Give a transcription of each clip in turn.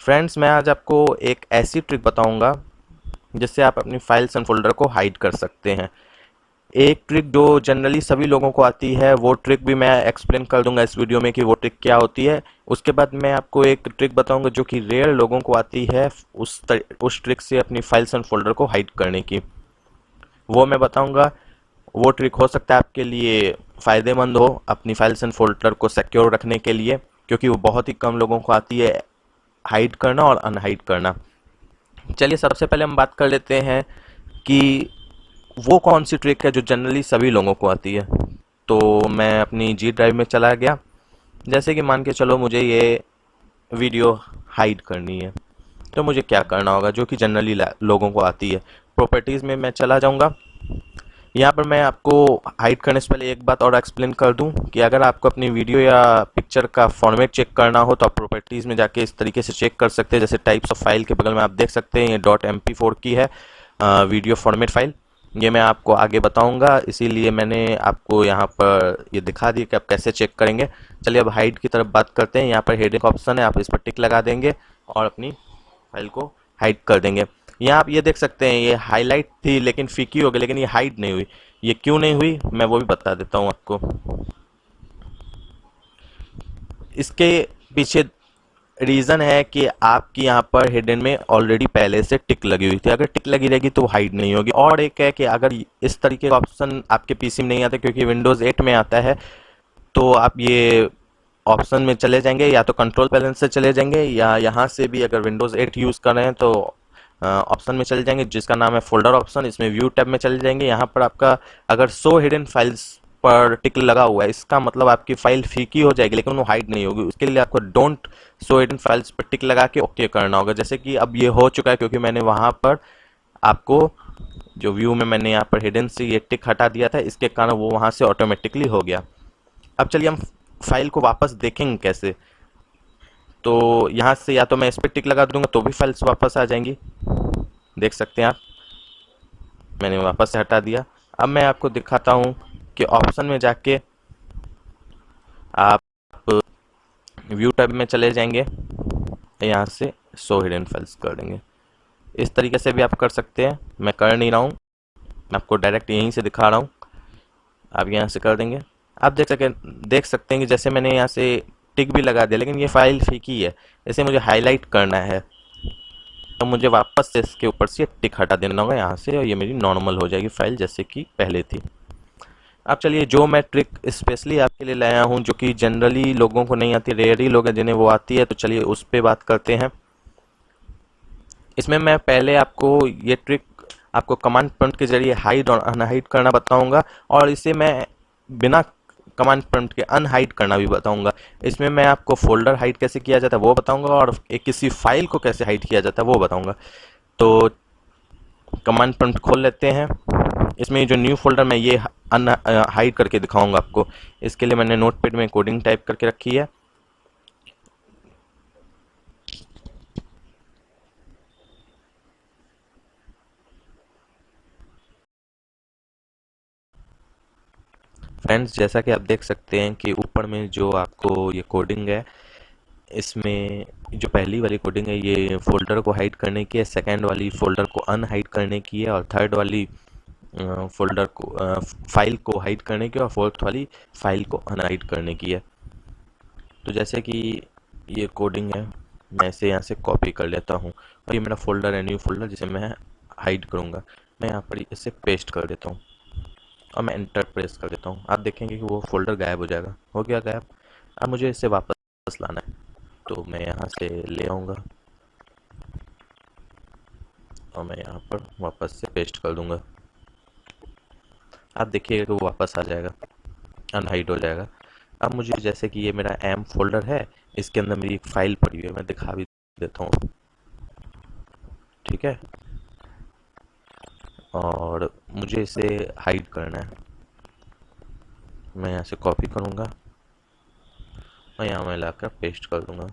Friends, मैं आज आपको एक ऐसी ट्रिक बताऊंगा जिससे आप अपनी फाइल्स एंड फोल्डर को हाइड कर सकते हैं। एक ट्रिक जो जनरली सभी लोगों को आती है, वो ट्रिक भी मैं एक्सप्लेन कर दूंगा इस वीडियो में कि वो ट्रिक क्या होती है। उसके बाद मैं आपको एक ट्रिक बताऊंगा जो कि रेयर लोगों को आती है, उस ट्रिक से अपनी फाइल्स एंड फोल्डर को हाइड करने की, वो मैं बताऊंगा। वो ट्रिक हो सकता है आपके लिए फ़ायदेमंद हो अपनी फाइल्स एंड फोल्डर को सिक्योर रखने के लिए, क्योंकि वो बहुत ही कम लोगों को आती है हाइड करना और अनहाइड करना। चलिए, सबसे पहले हम बात कर लेते हैं कि वो कौन सी ट्रिक है जो जनरली सभी लोगों को आती है। तो मैं अपनी जी ड्राइव में चला गया। जैसे कि मान के चलो मुझे ये वीडियो हाइड करनी है, तो मुझे क्या करना होगा जो कि जनरली लोगों को आती है। प्रॉपर्टीज़ में मैं चला जाऊंगा। यहाँ पर मैं आपको हाइड करने से पहले एक बात और एक्सप्लेन कर दूं कि अगर आपको अपनी वीडियो या पिक्चर का फॉर्मेट चेक करना हो तो आप प्रॉपर्टीज़ में जाके इस तरीके से चेक कर सकते हैं। जैसे टाइप्स ऑफ फाइल के बगल में आप देख सकते हैं ये .mp4 की है वीडियो फॉर्मेट फाइल। ये मैं आपको आगे बताऊंगा, इसीलिए मैंने आपको यहाँ पर ये दिखा दिया कि आप कैसे चेक करेंगे। चलिए अब हाइड की तरफ बात करते हैं। यहाँ पर हेडिंग का ऑप्शन है, आप इस पर टिक लगा देंगे और अपनी फाइल को हाइड कर देंगे। यहाँ आप ये देख सकते हैं ये हाईलाइट थी लेकिन फीकी हो गई, लेकिन ये हाइड नहीं हुई। ये क्यों नहीं हुई मैं वो भी बता देता हूँ आपको। इसके पीछे रीज़न है कि आपकी यहाँ पर हिडन में ऑलरेडी पहले से टिक लगी हुई थी। अगर टिक लगी रहेगी तो हाइड नहीं होगी। और एक है कि अगर इस तरीके का ऑप्शन आपके पीसी में नहीं आता, क्योंकि विंडोज़ 8 में आता है, तो आप ये ऑप्शन में चले जाएंगे, या तो कंट्रोल पैनल से चले जाएंगे, या यहाँ से भी अगर विंडोज़ 8 यूज़ कर रहे हैं तो ऑप्शन में चले जाएंगे जिसका नाम है फोल्डर ऑप्शन। इसमें व्यू टैब में चले जाएंगे। यहाँ पर आपका अगर शो हिडन फाइल्स पर टिक लगा हुआ है, इसका मतलब आपकी फाइल फीकी हो जाएगी लेकिन वो हाइड नहीं होगी। उसके लिए आपको डोंट शो हिडन फाइल्स पर टिक लगा के ओके करना होगा। जैसे कि अब ये हो चुका है, क्योंकि मैंने वहाँ पर आपको जो व्यू में मैंने यहाँ पर हिडन से ये टिक हटा दिया था, इसके कारण वो वहाँ से ऑटोमेटिकली हो गया। अब चलिए हम फाइल को वापस देखेंगे कैसे। तो यहाँ से या तो मैं इस पर टिक लगा दूंगा तो भी फाइल्स वापस आ जाएंगी। देख सकते हैं आप, मैंने वापस से हटा दिया। अब मैं आपको दिखाता हूँ कि ऑप्शन में जाके आप व्यू टैब में चले जाएंगे, यहाँ से शो हिडन फाइल्स कर देंगे। इस तरीके से भी आप कर सकते हैं, मैं कर नहीं रहा हूँ, मैं आपको डायरेक्ट यहीं से दिखा रहा हूँ। आप यहाँ से कर देंगे। आप देख सकते हैं कि जैसे मैंने यहाँ से टिक भी लगा दिया लेकिन ये फाइल फीकी है। इसे मुझे हाईलाइट करना है, तो मुझे वापस से इसके ऊपर से टिक हटा देना होगा यहाँ से, और ये मेरी नॉर्मल हो जाएगी फाइल जैसे कि पहले थी। अब चलिए, जो मैं ट्रिक स्पेशली आपके लिए लाया हूँ जो कि जनरली लोगों को नहीं आती, रेयर ही लोग हैं जिन्हें वो आती है, तो चलिए उस पर बात करते हैं। इसमें मैं पहले आपको ये ट्रिक आपको कमांड प्रॉम्प्ट के जरिए हाइड और अनहाइड करना बताऊंगा, और इसे मैं बिना कमांड प्रॉम्प्ट के अनहाइड करना भी बताऊंगा। इसमें मैं आपको फोल्डर हाइड कैसे किया जाता है वो बताऊंगा, और एक किसी फाइल को कैसे हाइड किया जाता है वो बताऊंगा। तो कमांड प्रॉम्प्ट खोल लेते हैं। इसमें जो न्यू फोल्डर मैं ये हाइड करके दिखाऊंगा आपको। इसके लिए मैंने नोटपैड में कोडिंग टाइप करके रखी है। फ्रेंड्स, जैसा कि आप देख सकते हैं कि ऊपर में जो आपको ये कोडिंग है, इसमें जो पहली वाली कोडिंग है ये फोल्डर को हाइड करने की है, सेकंड वाली फोल्डर को अनहाइड करने की है, और थर्ड वाली फोल्डर को फाइल को हाइड करने की, और फोर्थ वाली फाइल को अनहाइड करने की है। तो जैसे कि ये कोडिंग है, मैं इसे यहाँ से कॉपी कर लेता हूँ, और ये मेरा फोल्डर है न्यू फोल्डर जिसे मैं हाइड करूँगा। मैं यहाँ पर इसे पेस्ट कर देता हूँ और मैं एंटर प्रेस कर देता हूँ। आप देखेंगे कि वो फोल्डर गायब हो जाएगा। हो गया गायब। अब मुझे इसे वापस लाना है, तो मैं यहाँ से ले आऊँगा और मैं यहाँ पर वापस से पेस्ट कर दूँगा। आप देखिएगा कि वो वापस आ जाएगा, अनहाइड हो जाएगा। अब मुझे, जैसे कि ये मेरा एम फोल्डर है, इसके अंदर मेरी एक फाइल पड़ी हुई है, मैं दिखा भी देता हूँ। ठीक है, और मुझे इसे हाइड करना है। मैं यहाँ से कॉपी करूँगा और यहाँ मैं लाकर पेस्ट कर दूँगा,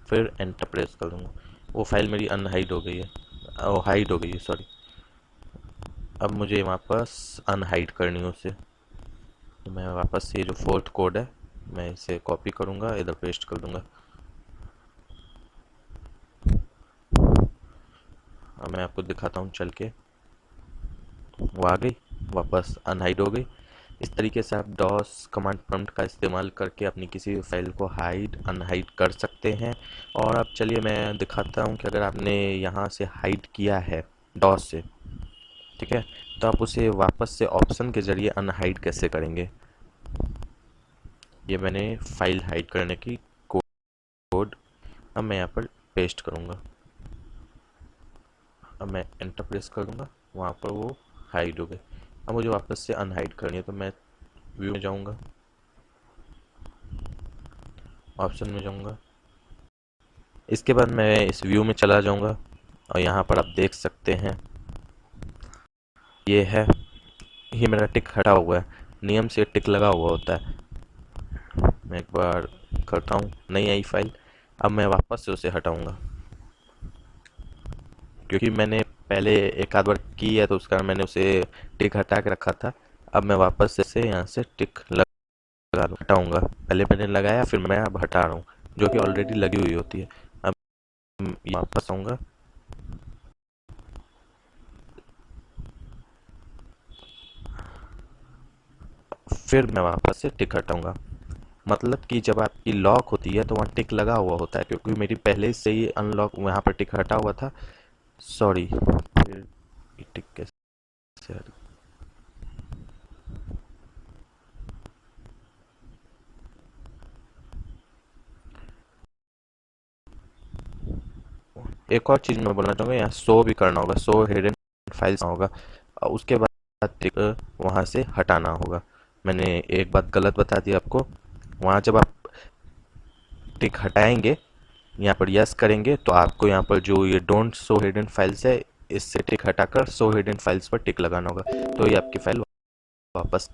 फिर एंटर प्रेस कर दूँगा। वो फाइल मेरी अनहाइड हो गई है, वो हाइड हो गई है, सॉरी। अब मुझे वापस अनहाइड करनी है उसे। तो मैं वापस से ये जो फोर्थ कोड है मैं इसे कॉपी करूँगा, इधर पेस्ट कर दूँगा। अब मैं आपको दिखाता हूँ चल के। वो आ गई, वापस अनहाइड हो गई। इस तरीके से आप डॉस कमांड प्रॉम्प्ट का इस्तेमाल करके अपनी किसी भी फाइल को हाइड अनहाइड कर सकते हैं। और अब चलिए मैं दिखाता हूँ कि अगर आपने यहाँ से हाइड किया है डॉस से, ठीक है, तो आप उसे वापस से ऑप्शन के ज़रिए अनहाइड कैसे करेंगे। ये मैंने फाइल हाइड करने की कोड अब मैं यहाँ पर पेस्ट करूँगा। अब मैं एंटर प्रेस कर दूँगा, वहाँ पर वो हाइड हो गए। अब मुझे वापस से अनहाइड करनी है, तो मैं व्यू में जाऊँगा, ऑप्शन में जाऊँगा, इसके बाद मैं इस व्यू में चला जाऊँगा और यहाँ पर आप देख सकते हैं ये है, ये मेरा टिक हटा हुआ है। नियम से टिक लगा हुआ होता है। मैं एक बार करता हूँ, नहीं आई फाइल। अब मैं वापस से उसे हटाऊँगा, क्योंकि मैंने पहले एक आध बार की है तो उस कारण मैंने उसे टिक हटा के रखा था। अब मैं वापस से यहाँ से टिक लगा दूँ, हटाऊँगा। पहले मैंने लगाया, फिर मैं अब हटा रहा हूँ, जो कि ऑलरेडी लगी हुई होती है। अब वापस आऊँगा, फिर मैं वापस से टिक हटाऊँगा। मतलब कि जब आपकी लॉक होती है तो वहाँ टिक लगा हुआ होता है, क्योंकि मेरी पहले से ही अनलॉक वहाँ पर टिक हटा हुआ था। सॉरी, फिर ये टिक कैसे हट। एक और चीज़ मैं बोलना चाहूँगा, यहाँ शो भी करना होगा, शो हिडन फाइल्स होगा, और उसके बाद टिक वहाँ से हटाना होगा। मैंने एक बात गलत बता दी आपको। वहाँ जब आप टिक हटाएंगे, यहाँ पर यस करेंगे, तो आपको यहाँ पर जो ये डोंट शो हिडन फाइल्स है, इससे टिक हटाकर शो हिडन फाइल्स पर टिक लगाना होगा, तो ये आपकी फाइल वापस,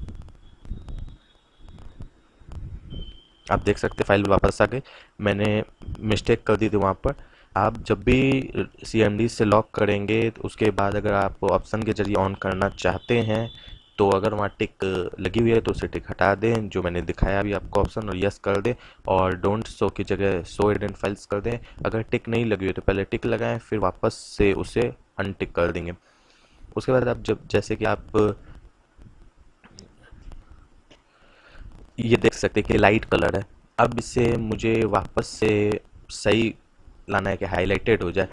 आप देख सकते फाइल वापस आ गई। मैंने मिस्टेक कर दी थी वहाँ पर। आप जब भी CMD से लॉक करेंगे तो उसके बाद अगर आप ऑप्शन के जरिए ऑन करना चाहते हैं, तो अगर वहाँ टिक लगी हुई है तो उसे टिक हटा दें, जो मैंने दिखाया अभी आपको ऑप्शन, और यस कर दें, और डोंट शो की जगह शो हिडन फाइल्स कर दें। अगर टिक नहीं लगी हुई तो पहले टिक लगाएं, फिर वापस से उसे अनटिक कर देंगे। उसके बाद आप जब, जैसे कि आप ये देख सकते हैं कि लाइट कलर है। अब इसे मुझे वापस से सही लाना है कि हाईलाइटेड हो जाए,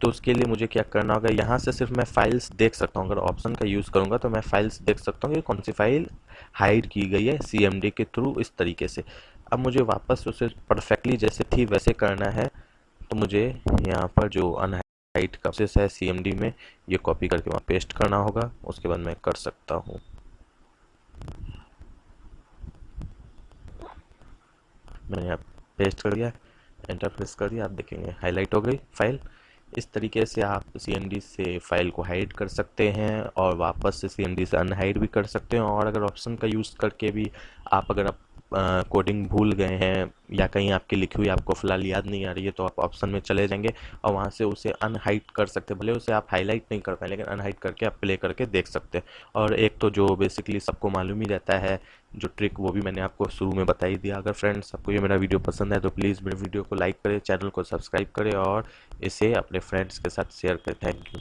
तो उसके लिए मुझे क्या करना होगा, यहाँ से सिर्फ मैं फाइल्स देख सकता हूँ। अगर ऑप्शन का यूज़ करूँगा तो मैं फाइल्स देख सकता हूँ कि कौन सी फाइल हाइड की गई है CMD के थ्रू, इस तरीके से। अब मुझे वापस उसे परफेक्टली जैसे थी वैसे करना है, तो मुझे यहाँ पर जो अनहाइड का प्रोसेस है CMD में, ये कॉपी करके वहाँ पेस्ट करना होगा। उसके बाद मैं कर सकता हूँ। मैंने यहाँ पेस्ट कर दिया, एंटर प्रेस कर दिया, आप देखेंगे हाईलाइट हो गई फाइल। इस तरीके से आप CMD से फाइल को हाइड कर सकते हैं और वापस से CMD से अनहाइड भी कर सकते हैं। और अगर ऑप्शन का यूज़ करके भी आप, अगर आप कोडिंग भूल गए हैं या कहीं आपकी लिखी हुई आपको फ़िलहाल याद नहीं आ रही है, तो आप ऑप्शन में चले जाएंगे और वहाँ से उसे अनहाइड कर सकते हैं। भले उसे आप हाईलाइट नहीं कर पाए, लेकिन अनहाइड करके आप प्ले करके देख सकते हैं। और एक तो जो बेसिकली सबको मालूम ही रहता है जो ट्रिक, वो भी मैंने आपको शुरू में बता ही दिया। अगर फ्रेंड्स आपको ये मेरा वीडियो पसंद है तो प्लीज़ मेरे वीडियो को लाइक करें, चैनल को सब्सक्राइब करें और इसे अपने फ्रेंड्स के साथ शेयर करें। Thank you.